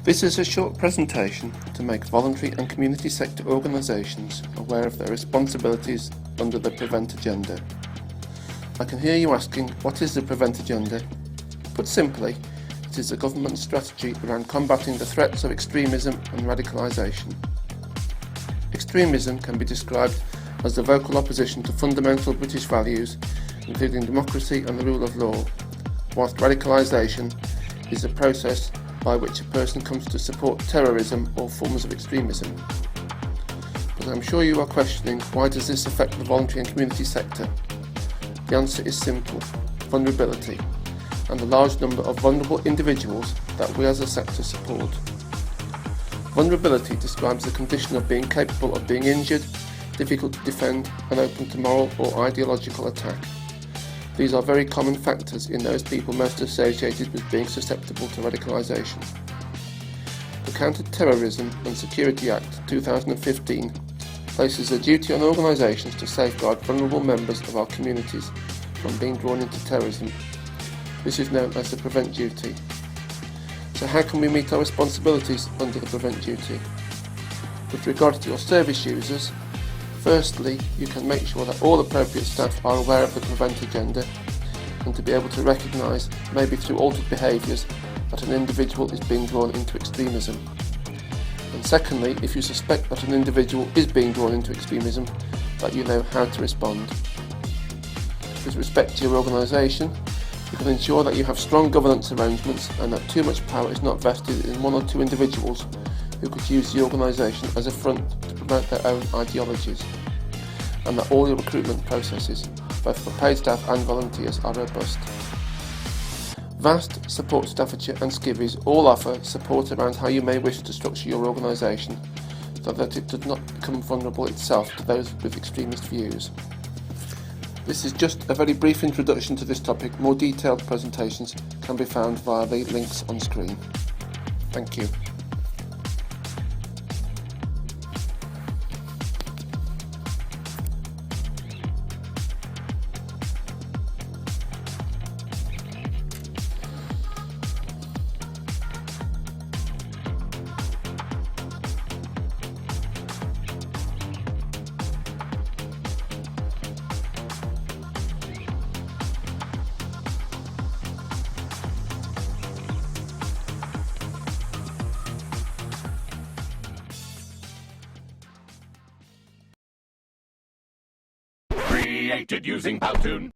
This is a short presentation to make voluntary and community sector organisations aware of their responsibilities under the Prevent Agenda. I can hear you asking, what is the Prevent Agenda? Put simply, it is a government strategy around combating the threats of extremism and radicalisation. Extremism can be described as the vocal opposition to fundamental British values, including democracy and the rule of law, whilst radicalisation is a process by which a person comes to support terrorism or forms of extremism. But I'm sure you are questioning, why does this affect the voluntary and community sector? The answer is simple: vulnerability, and the large number of vulnerable individuals that we as a sector support. Vulnerability describes the condition of being capable of being injured, difficult to defend, and open to moral or ideological attack. These are very common factors in those people most associated with being susceptible to radicalisation. The Counter-Terrorism and Security Act 2015 places a duty on organisations to safeguard vulnerable members of our communities from being drawn into terrorism. This is known as the Prevent Duty. So how can we meet our responsibilities under the Prevent Duty? With regard to your service users, firstly, you can make sure that all appropriate staff are aware of the Prevent Agenda and to be able to recognise, maybe through altered behaviours, that an individual is being drawn into extremism. And secondly, if you suspect that an individual is being drawn into extremism, that you know how to respond. With respect to your organisation, you can ensure that you have strong governance arrangements and that too much power is not vested in one or two individuals who could use the organisation as a front to promote their own ideologies, and that all your recruitment processes, both for paid staff and volunteers, are robust. VAST, Support Staffordshire and Skivvies all offer support around how you may wish to structure your organisation so that it does not become vulnerable itself to those with extremist views. This is just a very brief introduction to this topic. More detailed presentations can be found via the links on screen. Thank you. Created using Powtoon.